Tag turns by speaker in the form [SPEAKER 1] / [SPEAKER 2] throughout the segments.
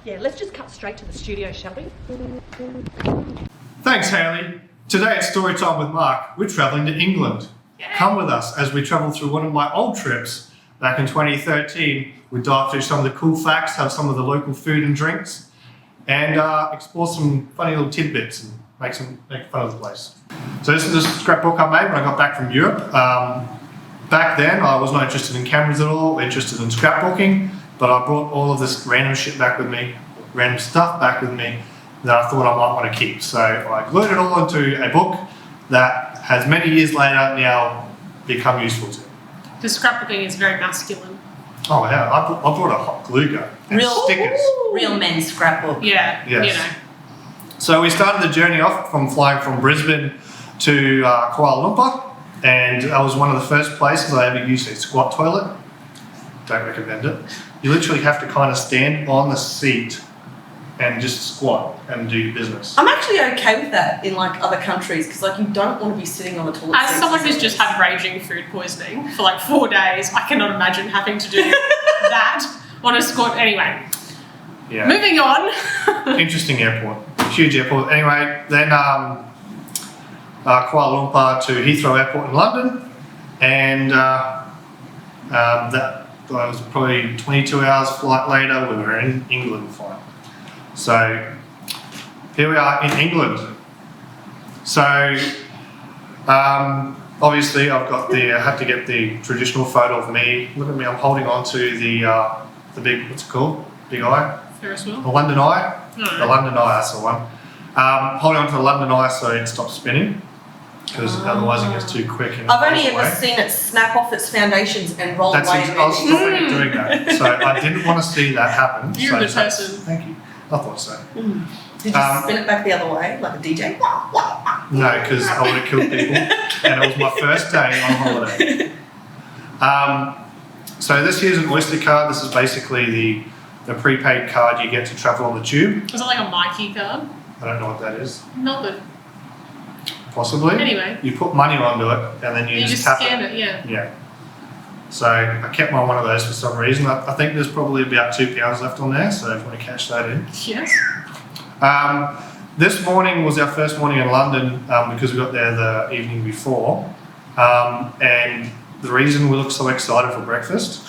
[SPEAKER 1] Yeah, let's just cut straight to the studio, shall we?
[SPEAKER 2] Thanks, Hayley. Today it's story time with Mark. We're travelling to England.
[SPEAKER 1] Yeah.
[SPEAKER 2] Come with us as we travel through one of my old trips back in 2013. We dive through some of the cool facts, have some of the local food and drinks, and explore some funny little tidbits and make fun of the place. So this is a scrapbook I made when I got back from Europe. Back then I was not interested in cameras at all, interested in scrapbooking, but I brought all of this random stuff back with me that I thought I might want to keep. So I glued it all into a book that has many years later now become useful to me.
[SPEAKER 3] Because scrapbooking is very masculine.
[SPEAKER 2] Oh yeah, I brought a hot glue gun and stickers.
[SPEAKER 4] Real men's scrapbook.
[SPEAKER 3] Yeah,
[SPEAKER 2] Yes.
[SPEAKER 3] you know.
[SPEAKER 2] So we started the journey off from flying from Brisbane to Kuala Lumpur, and that was one of the first places I ever used a squat toilet. Don't recommend it. You literally have to kind of stand on the seat and just squat and do your business.
[SPEAKER 4] I'm actually okay with that in like other countries because like you don't want to be sitting on the toilet.
[SPEAKER 3] As someone who's just had raging food poisoning for like 4 days, I cannot imagine having to do that on a squat. Anyway,
[SPEAKER 2] Yeah.
[SPEAKER 3] moving on.
[SPEAKER 2] Interesting airport. Huge airport. Anyway, then Kuala Lumpur to Heathrow Airport in London, and that was probably 22 hours flight later. We were in England finally. So here we are in England. So obviously I had to get the traditional photo of me. Look at me, I'm holding on to the big, what's it called? Big eye?
[SPEAKER 3] Ferris wheel.
[SPEAKER 2] The London Eye?
[SPEAKER 3] No.
[SPEAKER 2] The London Eye, that's the one. Holding on to the London Eye so it stops spinning, because otherwise it gets too quick. And
[SPEAKER 4] I've only ever seen it snap off its foundations and roll
[SPEAKER 2] That's
[SPEAKER 4] away.
[SPEAKER 2] it. I was stopping it doing that. So I didn't want to see that happen.
[SPEAKER 3] You're
[SPEAKER 2] so
[SPEAKER 3] a good person.
[SPEAKER 2] Thank you. I thought so.
[SPEAKER 4] Did you spin it back the other way like a DJ?
[SPEAKER 2] No, because I would have killed people, and it was my first day on holiday. So this here's an Oyster card. This is basically the prepaid card you get to travel on the tube.
[SPEAKER 3] Is it like a Mikey card?
[SPEAKER 2] I don't know what that is.
[SPEAKER 3] Melbourne.
[SPEAKER 2] Possibly.
[SPEAKER 3] Anyway.
[SPEAKER 2] You put money onto it, and then you just tap
[SPEAKER 3] scan it, yeah.
[SPEAKER 2] Yeah. So I kept one of those for some reason. I think there's probably about £2 left on there, so if you want to cash that in.
[SPEAKER 3] Yes.
[SPEAKER 2] This morning was our first morning in London because we got there the evening before. And the reason we looked so excited for breakfast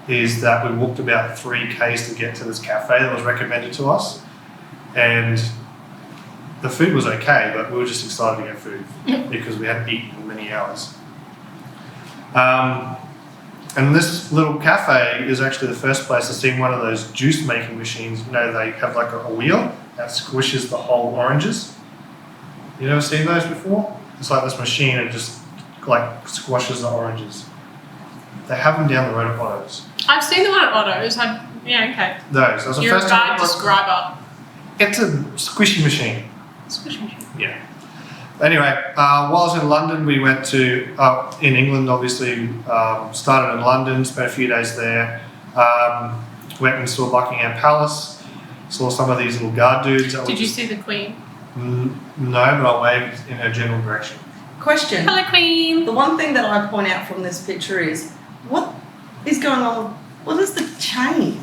[SPEAKER 2] is that we walked about 3 k's to get to this cafe that was recommended to us. And the food was okay, but we were just excited to get food because we hadn't eaten in many hours. And this little cafe is actually the first place I've seen one of those juice making machines. You know, they have like a wheel that squishes the whole oranges. You never seen those before? It's like this machine, it just like squashes the oranges. They have them down the road at Otto's.
[SPEAKER 3] I've seen the one at Otto's. Yeah, okay.
[SPEAKER 2] Those. That was the
[SPEAKER 3] You're a
[SPEAKER 2] first time.
[SPEAKER 3] guide describer.
[SPEAKER 2] It's a squishy machine.
[SPEAKER 3] Squish machine.
[SPEAKER 2] Yeah. Anyway, while I was in London, we went to, in England obviously, started in London, spent a few days there, went and saw Buckingham Palace, saw some of these little guard dudes.
[SPEAKER 3] Did you see the Queen?
[SPEAKER 2] No, but I waved in her general direction.
[SPEAKER 4] Question.
[SPEAKER 3] Hello, Queen.
[SPEAKER 4] The one thing that I point out from this picture is what is going on? What is the chain?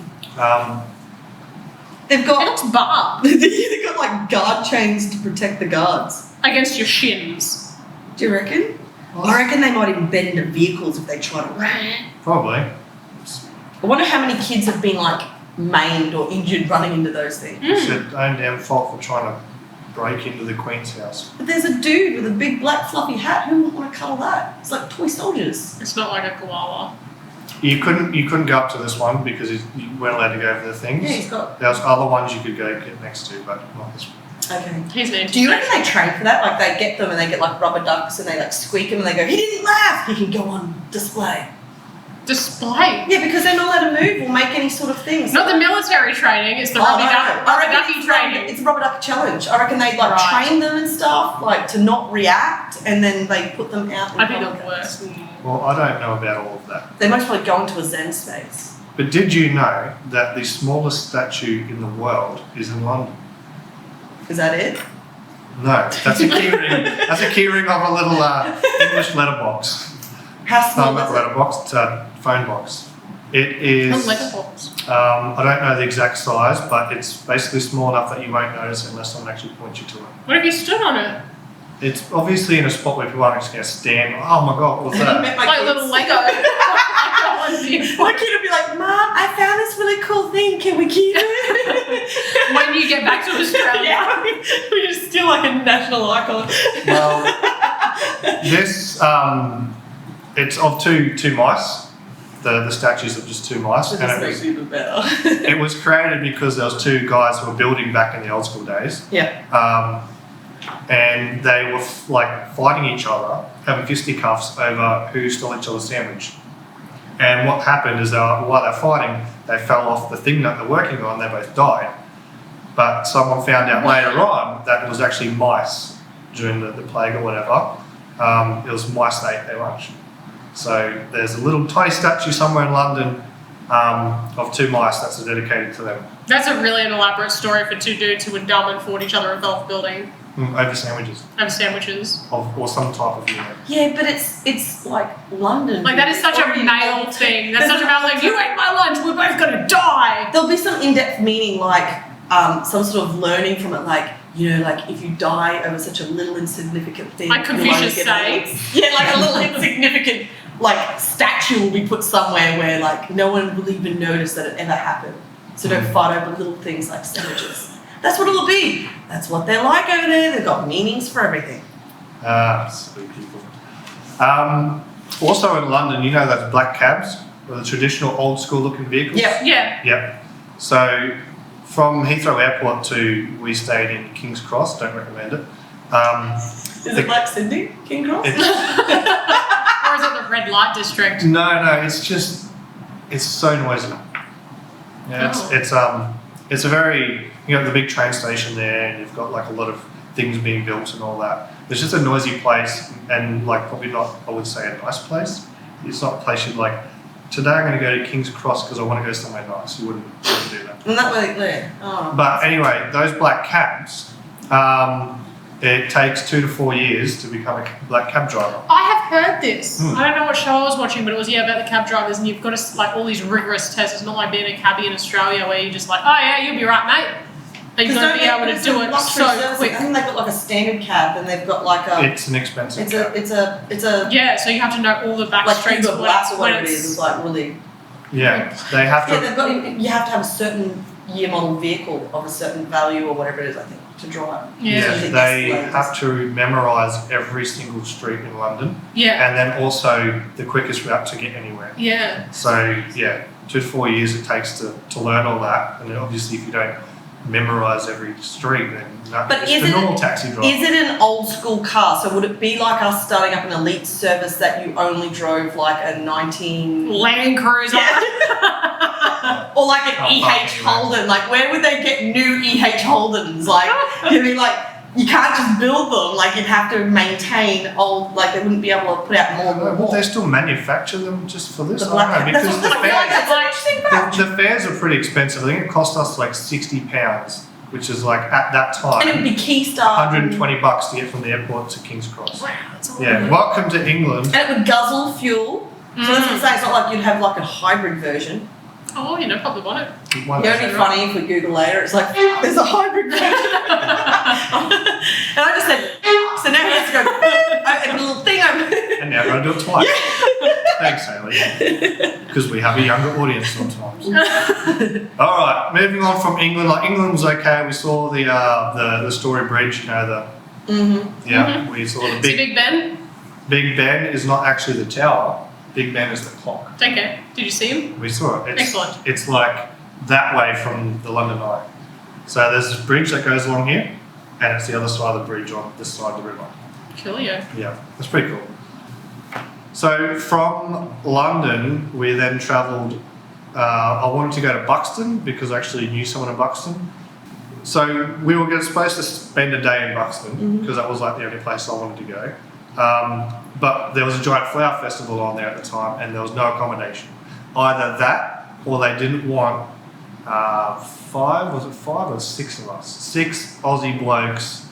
[SPEAKER 4] They've
[SPEAKER 3] It
[SPEAKER 4] got
[SPEAKER 3] looks barbed
[SPEAKER 4] they've got like guard chains to protect the guards.
[SPEAKER 3] against your shins.
[SPEAKER 4] Do you reckon? I reckon they might even bend into vehicles if they try to run.
[SPEAKER 2] Probably.
[SPEAKER 4] I wonder how many kids have been like maimed or injured running into those things.
[SPEAKER 2] It's their own damn fault for trying to break into the Queen's house.
[SPEAKER 4] But there's a dude with a big black fluffy hat. Who wouldn't want to cuddle that? It's like toy soldiers.
[SPEAKER 3] It's not like a koala.
[SPEAKER 2] You couldn't go up to this one because you weren't allowed to go over the things.
[SPEAKER 4] Yeah, he's got.
[SPEAKER 2] There was other ones you could go get next to, but not this one.
[SPEAKER 4] Okay.
[SPEAKER 3] He's an
[SPEAKER 4] Do you reckon they train for that? Like they get them and they get like rubber ducks and they like squeak them and they go, he didn't laugh. He can go on display.
[SPEAKER 3] display?
[SPEAKER 4] Yeah, because they're not allowed to move or make any sort of things.
[SPEAKER 3] Not the military training, it's the rubber ducky training.
[SPEAKER 4] It's a rubber ducky challenge. I reckon they like
[SPEAKER 3] Right.
[SPEAKER 4] train them and stuff, like to not react, and then they put them out. in
[SPEAKER 3] I'd be the
[SPEAKER 4] public.
[SPEAKER 3] worst.
[SPEAKER 2] Well, I don't know about all of that.
[SPEAKER 4] They most probably go into a Zen space.
[SPEAKER 2] But did you know that the smallest statue in the world is in London?
[SPEAKER 4] Is that it?
[SPEAKER 2] No, that's a key ring. That's a key ring of a little English letterbox.
[SPEAKER 4] How small
[SPEAKER 2] Not
[SPEAKER 4] is it?
[SPEAKER 2] letterbox, it's a phone box. It is.
[SPEAKER 3] Clickables.
[SPEAKER 2] I don't know the exact size, but it's basically small enough that you won't notice it unless someone actually points you to it.
[SPEAKER 3] What if you stood on it?
[SPEAKER 2] It's obviously in a spot where people aren't just going to stand. Oh my god, what's that?
[SPEAKER 3] Like little Lego.
[SPEAKER 4] My kid would be like, Mom, I found this really cool thing. Can we keep it?
[SPEAKER 3] When you get back to Australia.
[SPEAKER 4] Yeah, we're just still like a national icon.
[SPEAKER 2] Well, this it's of two mice. The statues of just two mice,
[SPEAKER 4] This
[SPEAKER 2] and
[SPEAKER 4] makes it even better.
[SPEAKER 2] it was created because there was two guys who were building back in the old school days.
[SPEAKER 4] Yeah.
[SPEAKER 2] And they were fighting each other, having fisticuffs over who stole each other's sandwich. And what happened is while they're fighting, they fell off the thing that they're working on. They both died. But someone found out later on that it was actually mice during the plague or whatever. It was mice they ate their lunch. So there's a little tiny statue somewhere in London of two mice that's dedicated to them.
[SPEAKER 3] That's a really elaborate story for two dudes who were dumb and fought each other in a golf building
[SPEAKER 2] Over sandwiches
[SPEAKER 3] over sandwiches.
[SPEAKER 2] or some type of unit.
[SPEAKER 4] Yeah, but it's like London.
[SPEAKER 3] Like that is such a
[SPEAKER 4] Already
[SPEAKER 3] male
[SPEAKER 4] old.
[SPEAKER 3] thing. That's such a male thing. You ate my lunch. We're both gonna die.
[SPEAKER 4] There'll be some in-depth meaning, like some sort of learning from it, like, you know, like if you die over such a little insignificant thing.
[SPEAKER 3] Like
[SPEAKER 4] you'll
[SPEAKER 3] Confucius
[SPEAKER 4] only get a little-
[SPEAKER 3] say.
[SPEAKER 4] Yeah, like a little insignificant like statue will be put somewhere where like no one will even notice that it ever happened. So don't fight over little things like sandwiches. That's what it'll be. That's what they're like over there. They've got meanings for everything.
[SPEAKER 2] Silly people. Also in London, you know those black cabs, the traditional old school looking vehicles?
[SPEAKER 4] Yeah.
[SPEAKER 3] Yeah.
[SPEAKER 2] Yep. So from Heathrow Airport we stayed in King's Cross, don't recommend it.
[SPEAKER 4] Is it like Sydney, King Cross?
[SPEAKER 3] Or is it the red light district?
[SPEAKER 2] No, it's so noisy. Yeah, it's a very, the big train station there, and you've got like a lot of things being built and all that. It's just a noisy place, and like probably not, I would say, a nice place. It's not a place you'd like, today I'm going to go to King's Cross because I want to go somewhere nice. You wouldn't do that.
[SPEAKER 4] And that way, yeah. Oh.
[SPEAKER 2] But anyway, those black cabs, it takes 2 to 4 years to become a black cab driver.
[SPEAKER 3] I have heard this. I don't know what show I was watching, but it was about the cab drivers, and you've got to like all these rigorous tests. It's not like being a cabbie in Australia where you're just like, oh yeah, you'll be right, mate. But you've got to be able to do it so quick.
[SPEAKER 4] I think they've got like a standard cab, and they've got like a.
[SPEAKER 2] It's an expensive cab.
[SPEAKER 4] It's a.
[SPEAKER 3] Yeah, so you have to know all the back
[SPEAKER 4] Like
[SPEAKER 3] streets
[SPEAKER 4] Uber
[SPEAKER 3] of
[SPEAKER 4] Black or
[SPEAKER 3] when
[SPEAKER 4] whatever it is. It's like really.
[SPEAKER 2] Yeah, they have to.
[SPEAKER 4] Yeah, they've got. You have to have a certain year model vehicle of a certain value or whatever it is. I think to drive.
[SPEAKER 3] Yeah.
[SPEAKER 4] So
[SPEAKER 2] they
[SPEAKER 4] that's
[SPEAKER 2] have to memorise every single street in London,
[SPEAKER 3] Yeah.
[SPEAKER 2] and then also the quickest route to get anywhere.
[SPEAKER 3] Yeah.
[SPEAKER 2] So yeah, 2 to 4 years it takes to learn all that, and then obviously if you don't memorise every street, then
[SPEAKER 4] But
[SPEAKER 2] it's
[SPEAKER 4] is
[SPEAKER 2] the
[SPEAKER 4] it-
[SPEAKER 2] normal taxi driver.
[SPEAKER 4] Is it an old school car? So would it be like us starting up an elite service that you only drove like a 19
[SPEAKER 3] Land Cruiser.
[SPEAKER 4] or like an
[SPEAKER 2] Oh,
[SPEAKER 4] EH
[SPEAKER 2] fuck,
[SPEAKER 4] Holden? Like where would they get new EH Holdens? Like you'd be like you can't just build them. Like you'd have to maintain old. Like they wouldn't be able to put out more and more. and
[SPEAKER 2] Would
[SPEAKER 4] more.
[SPEAKER 2] they still manufacture them just for this?
[SPEAKER 4] The
[SPEAKER 2] I
[SPEAKER 4] black
[SPEAKER 2] don't know,
[SPEAKER 4] that's
[SPEAKER 2] because
[SPEAKER 4] what
[SPEAKER 2] the
[SPEAKER 4] I feel like
[SPEAKER 2] fares,
[SPEAKER 4] that's an interesting fact.
[SPEAKER 2] the fares are pretty expensive. I think it cost us like £60, which is like at that time
[SPEAKER 4] And it would be Keystar.
[SPEAKER 2] $120 to get from the airport to King's Cross.
[SPEAKER 3] Wow, that's all.
[SPEAKER 2] Yeah, welcome to England.
[SPEAKER 4] And it would guzzle fuel. So that's what I'm saying. It's not like you'd have like a hybrid version.
[SPEAKER 3] Oh, probably want it.
[SPEAKER 2] One
[SPEAKER 4] It would be funny if we Google later. It's like there's a hybrid version. And I just said, so now he has to go. A little thing.
[SPEAKER 2] And now I've got to do it twice. Thanks, Hayley. Because we have a younger audience sometimes. All right, moving on from England. Like England was okay. We saw the Story Bridge. We saw the
[SPEAKER 3] See
[SPEAKER 2] big
[SPEAKER 3] Big Ben?
[SPEAKER 2] Big Ben is not actually the tower. Big Ben is the clock.
[SPEAKER 3] Okay. Did you see him?
[SPEAKER 2] We saw it.
[SPEAKER 3] Excellent.
[SPEAKER 2] It's like that way from the London Eye. So there's this bridge that goes along here, and it's the other side of the bridge on this side of the river.
[SPEAKER 3] Coolio.
[SPEAKER 2] Yeah, that's pretty cool. So from London, we then travelled. I wanted to go to Buxton because I actually knew someone in Buxton. So we were supposed to spend a day in Buxton because that was like the only place I wanted to go. But there was a giant flower festival on there at the time, and there was no accommodation. Either that, or they didn't want 5 or 6 of us? 6 Aussie blokes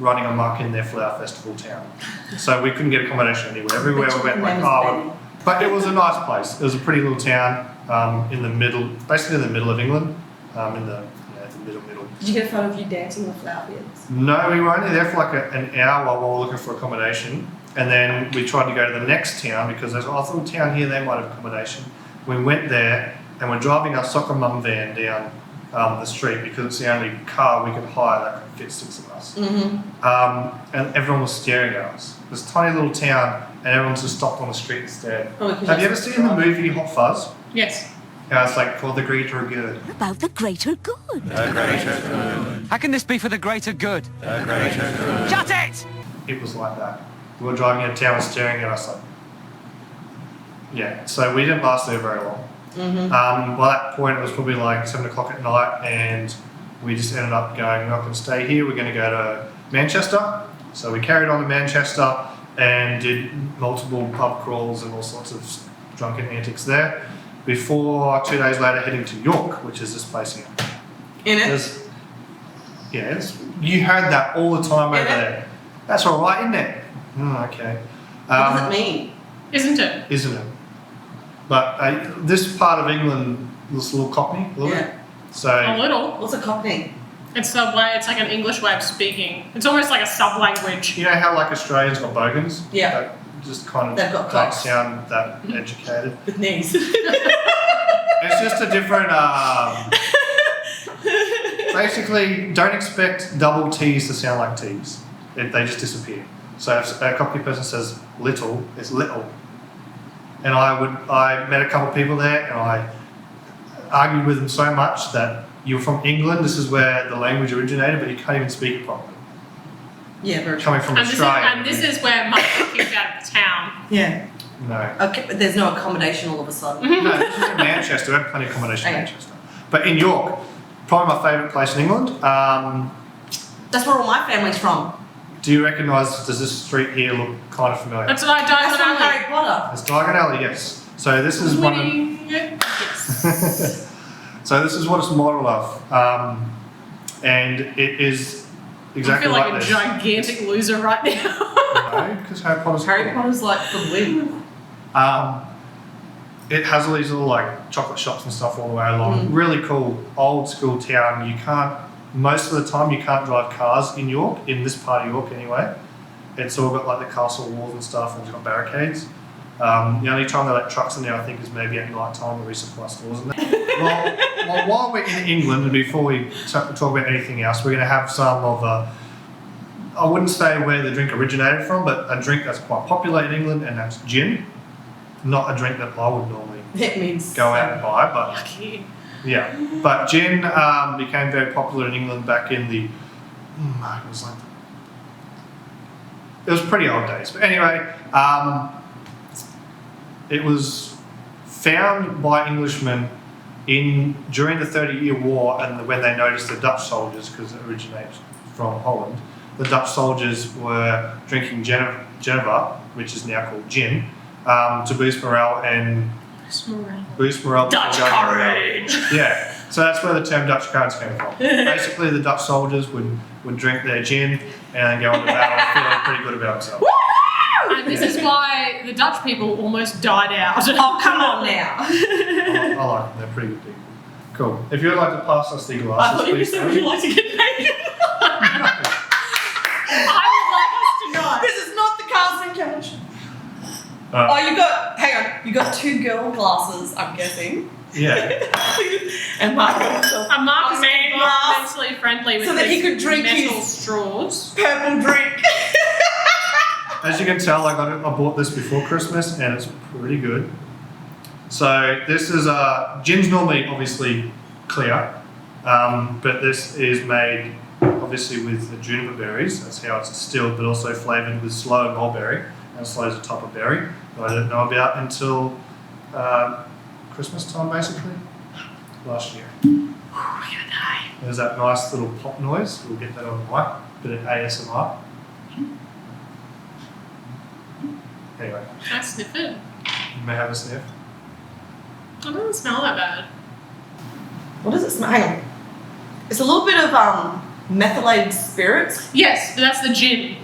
[SPEAKER 2] running amok in their flower festival town. So we couldn't get accommodation anywhere. Everywhere we went, like, but it was a nice place. It was a pretty little town. in the middle, basically in the middle of England, in the middle.
[SPEAKER 4] Did you get a photo of you dancing in the flower fields?
[SPEAKER 2] No, we were only there for like an hour while we were looking for accommodation, and then we tried to go to the next town because there's a little town here, they might have accommodation. We went there and we're driving our soccer mum van down the street because it's the only car we could hire that could fit 6 of us. And everyone was staring at us. This tiny little town, and everyone's just stopped on the street instead. Have you ever seen the movie Hot Fuzz?
[SPEAKER 3] Yes.
[SPEAKER 2] Yeah, it's like for the greater good.
[SPEAKER 5] About the greater good.
[SPEAKER 6] The greater good. How can this be for the greater good? The greater good. Shut it!
[SPEAKER 2] It was like that. We were driving in town and staring at us like, yeah. So we didn't last there very long. By that point, it was probably like 7 o'clock at night, and we just ended up going, we're not going to stay here, we're going to go to Manchester. So we carried on to Manchester and did multiple pub crawls and all sorts of drunken antics there before 2 days later heading to York, which is this place here.
[SPEAKER 4] In it?
[SPEAKER 2] You heard that all the time over there. That's all right, isn't it? Okay.
[SPEAKER 4] What does it mean?
[SPEAKER 3] Isn't it?
[SPEAKER 2] Isn't it? But this part of England was a little Cockney, a little bit. So
[SPEAKER 3] A little.
[SPEAKER 4] What's a Cockney?
[SPEAKER 3] It's the way. It's like an English way of speaking. It's almost like a sub-language.
[SPEAKER 2] you know how like Australians got bogans?
[SPEAKER 4] Yeah.
[SPEAKER 2] That just kind of
[SPEAKER 4] They've got
[SPEAKER 2] don't
[SPEAKER 4] cocks.
[SPEAKER 2] sound that educated.
[SPEAKER 4] With knees.
[SPEAKER 2] It's just a different. Basically, don't expect double T's to sound like T's. They just disappear. So if a Cockney person says little, it's little. And I met a couple of people there, and I argued with them so much that you're from England. This is where the language originated, but you can't even speak it properly.
[SPEAKER 4] Yeah, very true.
[SPEAKER 2] Coming from
[SPEAKER 3] And
[SPEAKER 2] Australia.
[SPEAKER 3] this is where Mike got kicked out of the town.
[SPEAKER 4] Yeah.
[SPEAKER 2] No.
[SPEAKER 4] Okay, but there's no accommodation all of a sudden.
[SPEAKER 2] No, this is in Manchester. We have plenty of accommodation in Manchester. But in York, probably my favourite place in England.
[SPEAKER 4] That's where all my family's from.
[SPEAKER 2] Do you recognise, does this street here look kind of familiar?
[SPEAKER 3] That's what I
[SPEAKER 4] That's
[SPEAKER 3] don't
[SPEAKER 4] from
[SPEAKER 3] know.
[SPEAKER 4] Harry Potter.
[SPEAKER 2] It's Diagon Alley, yes. So this is one of,
[SPEAKER 3] Yes.
[SPEAKER 2] so this is what it's modelled of. And it is
[SPEAKER 3] I
[SPEAKER 2] exactly
[SPEAKER 3] feel like a
[SPEAKER 2] this.
[SPEAKER 3] gigantic loser right now.
[SPEAKER 2] No, because Harry Potter's
[SPEAKER 4] Harry
[SPEAKER 2] cool.
[SPEAKER 4] Potter's like the win.
[SPEAKER 2] It has all these little like chocolate shops and stuff all the way along. Really cool, old school town. You can't, most of the time you can't drive cars in York, in this part of York anyway. It's all got like the castle walls and stuff, and it's got barricades. The only time they let trucks in there, I think, is maybe at night time to resupply stores in there. well, while we're in England, and before we talk about anything else, we're going to have some of I wouldn't say where the drink originated from, but a drink that's quite popular in England, and that's gin. Not a drink that I would normally
[SPEAKER 4] It means
[SPEAKER 2] go out and buy, but
[SPEAKER 3] Yucky.
[SPEAKER 2] yeah. But gin became very popular in England back in the, it was pretty old days. But anyway, it was found by Englishmen during the 30-Year War, and when they noticed the Dutch soldiers, because it originates from Holland, the Dutch soldiers were drinking Geneva, which is now called gin, to boost morale and boost morale.
[SPEAKER 3] Dutch courage!
[SPEAKER 2] Yeah, so that's where the term Dutch courage came from. Basically, the Dutch soldiers would drink their gin and then go into battle feeling pretty good about themselves.
[SPEAKER 3] And this is why the Dutch people almost died out.
[SPEAKER 4] Oh, come on now.
[SPEAKER 2] I like them, they're pretty good people. Cool. If you would like to pass us the
[SPEAKER 4] I
[SPEAKER 2] glasses,
[SPEAKER 4] thought you
[SPEAKER 2] please.
[SPEAKER 4] said would you like to get naked?
[SPEAKER 3] I would like us to know.
[SPEAKER 4] This is not the casting couch.
[SPEAKER 2] Uh,
[SPEAKER 4] You got 2 girl glasses, I'm guessing.
[SPEAKER 2] yeah.
[SPEAKER 4] And Mark got himself
[SPEAKER 3] And Mark is
[SPEAKER 4] man glass.
[SPEAKER 3] mentally friendly with
[SPEAKER 4] So that he
[SPEAKER 3] his
[SPEAKER 4] could drink
[SPEAKER 3] metal
[SPEAKER 4] his-
[SPEAKER 3] straws.
[SPEAKER 4] purple drink.
[SPEAKER 2] As you can tell, I bought this before Christmas, and it's pretty good. So this is gin's normally obviously clear, but this is made obviously with the juniper berries. That's how it's distilled, but also flavoured with sloe and mulberry, and sloe is a type of berry that I didn't know about until Christmas time, basically last year. There's that nice little pop noise. We'll get that on the mic. Bit of ASMR. Anyway,
[SPEAKER 3] Can I sniff it?
[SPEAKER 2] you may have a sniff.
[SPEAKER 3] It doesn't smell that bad.
[SPEAKER 4] What does it smell? Hang on. It's a little bit of methylated spirits.
[SPEAKER 3] Yes, but that's the gin.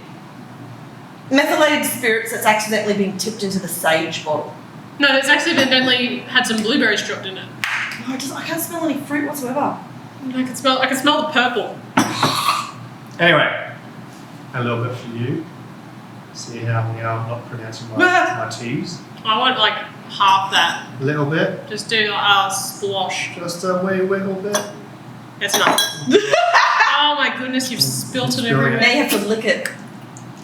[SPEAKER 4] Methylated spirits that's accidentally been tipped into the sage bottle.
[SPEAKER 3] No, it's accidentally had some blueberries dropped in it.
[SPEAKER 4] No, I can't smell any fruit whatsoever.
[SPEAKER 3] I can smell the purple.
[SPEAKER 2] Anyway, a little bit for you. See how I'm not pronouncing my T's.
[SPEAKER 3] I want like half that.
[SPEAKER 2] A little bit.
[SPEAKER 3] Just do like a splosh.
[SPEAKER 2] Just a wee little bit.
[SPEAKER 3] It's not. Oh my goodness, you've spilt it everywhere.
[SPEAKER 4] Now you have to lick it.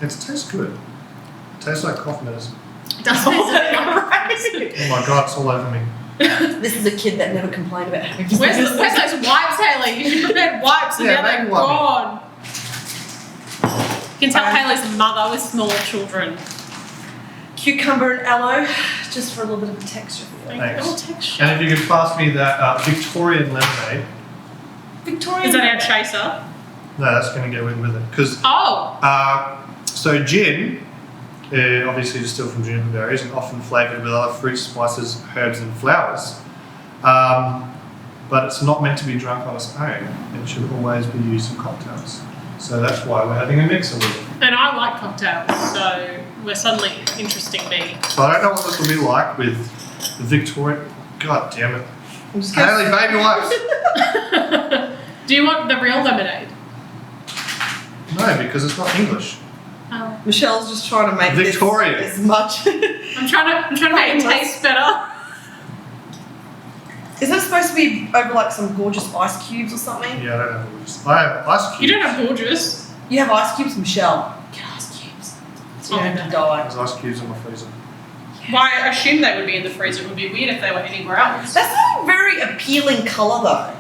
[SPEAKER 2] It tastes good. It tastes like cough medicine.
[SPEAKER 3] It does taste like
[SPEAKER 2] Oh my god, it's all over me.
[SPEAKER 4] This is a kid that never complained about having his
[SPEAKER 3] Where's those wipes, Haley? You should prepare wipes and
[SPEAKER 2] Yeah,
[SPEAKER 3] now they're
[SPEAKER 2] maybe wipe me.
[SPEAKER 3] gone. You can tell Haley's a mother with small children.
[SPEAKER 4] Cucumber and aloe, just for a little bit of a texture.
[SPEAKER 2] Thanks.
[SPEAKER 3] Oh, texture.
[SPEAKER 2] And if you could pass me that Victorian lemonade.
[SPEAKER 4] Victorian.
[SPEAKER 3] Is that our chaser?
[SPEAKER 2] No, that's going to go in with it. Because
[SPEAKER 3] Oh.
[SPEAKER 2] so gin, obviously distilled from juniper berries and often flavoured with other fruits, spices, herbs and flowers. But it's not meant to be drunk on its own. It should always be used in cocktails. So that's why we're having a mixer with it.
[SPEAKER 3] And I like cocktails, so we're suddenly interesting me.
[SPEAKER 2] So I don't know what this will be like with the Victorian. God damn it.
[SPEAKER 4] I'm just gonna
[SPEAKER 2] Haley, baby wipes.
[SPEAKER 3] Do you want the real lemonade?
[SPEAKER 2] No, because it's not English.
[SPEAKER 3] Oh.
[SPEAKER 4] Michelle's just trying to make
[SPEAKER 2] Victorian.
[SPEAKER 4] this as much.
[SPEAKER 3] I'm trying to make it taste better.
[SPEAKER 4] Is that supposed to be over like some gorgeous ice cubes or something?
[SPEAKER 2] Yeah, I don't have gorgeous. I have ice cubes.
[SPEAKER 3] You don't have gorgeous.
[SPEAKER 4] You have ice cubes, Michelle. Get ice cubes. So you don't have to die.
[SPEAKER 2] There's ice cubes in my freezer.
[SPEAKER 3] Why I assume they would be in the freezer. It would be weird if they were anywhere else.
[SPEAKER 4] That's not a very appealing colour though.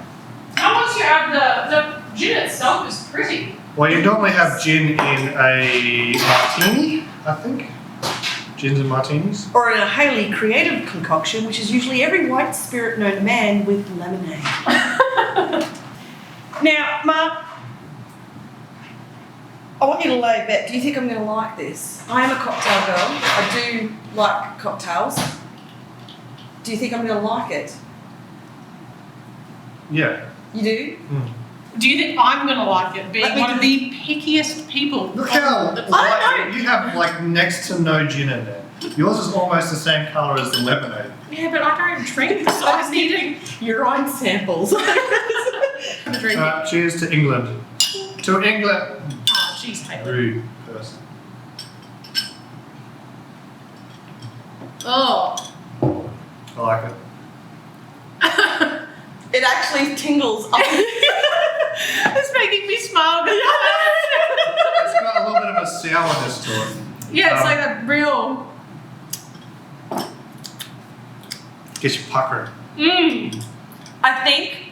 [SPEAKER 3] How once you have the gin itself is pretty.
[SPEAKER 2] Well, you normally have gin in a martini, I think. Gins and martinis.
[SPEAKER 4] Or in a highly creative concoction, which is usually every white spirit known to man with lemonade. Now, Mark, I want you to lay a bet. Do you think I'm going to like this? I am a cocktail girl. I do like cocktails. Do you think I'm going to like it?
[SPEAKER 2] Yeah.
[SPEAKER 4] You do?
[SPEAKER 2] Mm.
[SPEAKER 3] Do you think I'm gonna like it? Being
[SPEAKER 4] Let me
[SPEAKER 3] one of
[SPEAKER 4] do-
[SPEAKER 3] the pickiest people.
[SPEAKER 2] Look how
[SPEAKER 3] the
[SPEAKER 2] light, you have like next to no gin in there. Yours is almost the same colour as the lemonade.
[SPEAKER 3] Yeah, but I don't drink, so I was needing
[SPEAKER 4] Urine samples.
[SPEAKER 3] to drink it.
[SPEAKER 2] Cheers to England. To England.
[SPEAKER 3] Oh, jeez, Taylor.
[SPEAKER 2] Rude person.
[SPEAKER 3] Oh.
[SPEAKER 2] I like it.
[SPEAKER 4] It actually tingles up.
[SPEAKER 3] It's making me smile.
[SPEAKER 2] It's got a little bit of a sourness to it.
[SPEAKER 3] Yeah, it's like a real.
[SPEAKER 2] Gets you puckering.
[SPEAKER 4] I think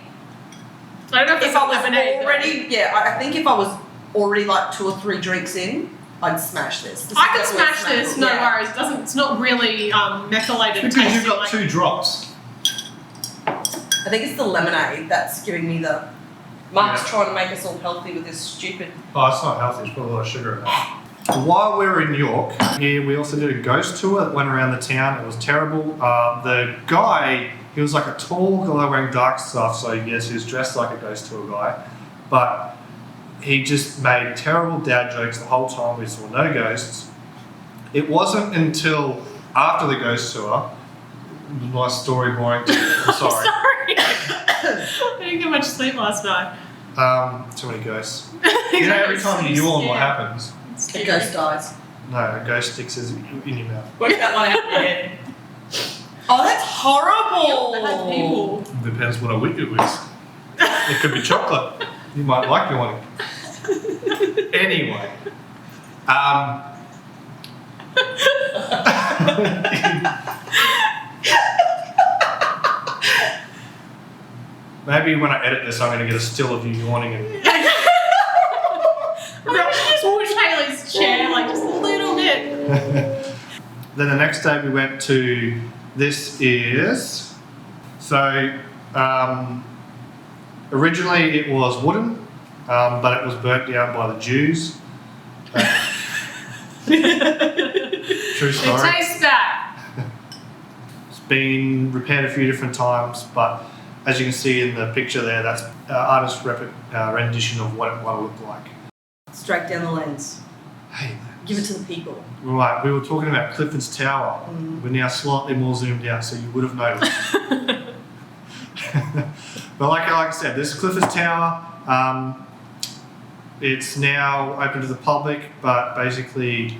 [SPEAKER 3] I don't know if
[SPEAKER 4] if
[SPEAKER 3] it's
[SPEAKER 4] I was
[SPEAKER 3] lemonade.
[SPEAKER 4] already, I think if I was already like 2 or 3 drinks in, I'd smash this.
[SPEAKER 3] I could smash this, no
[SPEAKER 4] yeah.
[SPEAKER 3] worries. It's not really methylated
[SPEAKER 2] Because
[SPEAKER 3] tasting.
[SPEAKER 2] you've got
[SPEAKER 3] like,
[SPEAKER 2] 2 drops.
[SPEAKER 4] I think it's the lemonade that's giving me the. Mark's trying to make us all healthy with this stupid.
[SPEAKER 2] Oh, it's not healthy. It's got a lot of sugar in it. While we were in York, here we also did a ghost tour that went around the town. It was terrible. The guy, he was like a tall guy wearing dark stuff, so yes, he was dressed like a ghost tour guy. But he just made terrible dad jokes the whole time. We saw no ghosts. It wasn't until after the ghost tour, my story boring. I'm sorry.
[SPEAKER 3] Sorry. I didn't get much sleep last night.
[SPEAKER 2] Too many ghosts. You know, every time you yawn, what happens?
[SPEAKER 4] The ghost dies.
[SPEAKER 2] No, a ghost sticks his in your mouth.
[SPEAKER 3] Work that one out in your head.
[SPEAKER 4] Oh, that's horrible.
[SPEAKER 3] Bad people.
[SPEAKER 2] Depends what a wit it is. It could be chocolate. You might like the one. Anyway. Maybe when I edit this, I'm going to get a still of you yawning and
[SPEAKER 3] I just push Haley's chair like just a little bit.
[SPEAKER 2] Then the next day we went to, this is, so originally it was wooden, but it was burnt down by the Jews. True
[SPEAKER 3] It
[SPEAKER 2] story.
[SPEAKER 3] tastes bad.
[SPEAKER 2] It's been repaired a few different times, but as you can see in the picture there, that's artist's rendition of what it might look like.
[SPEAKER 4] Straight down the lens.
[SPEAKER 2] Hey man.
[SPEAKER 4] Give it to the people.
[SPEAKER 2] Right, we were talking about Clifford's Tower. We're now slightly more zoomed out, so you would have noticed. But like I said, this is Clifford's Tower. It's now open to the public, but basically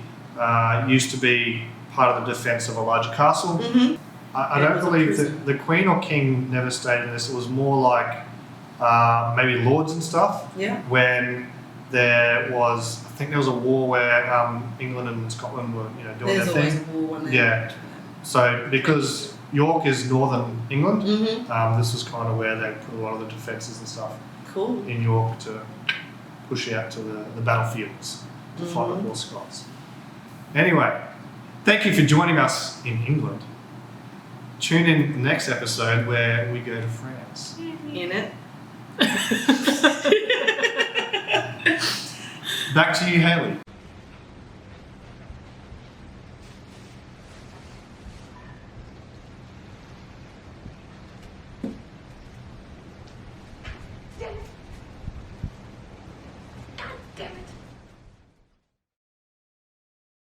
[SPEAKER 2] used to be part of the defence of a larger castle. I don't believe that the Queen or King never stayed in this. It was more like maybe lords and stuff.
[SPEAKER 4] Yeah.
[SPEAKER 2] When there was, I think there was a war where England and Scotland were, doing
[SPEAKER 4] There's
[SPEAKER 2] their
[SPEAKER 4] always
[SPEAKER 2] thing.
[SPEAKER 4] a war when they
[SPEAKER 2] Yeah. So because York is northern England, this was kind of where they put a lot of the defences and stuff
[SPEAKER 4] Cool.
[SPEAKER 2] in York to push out to the battlefields to fight the war Scots. Anyway, thank you for joining us in England. Tune in the next episode where we go to France.
[SPEAKER 4] In it.
[SPEAKER 2] Back to you, Haley.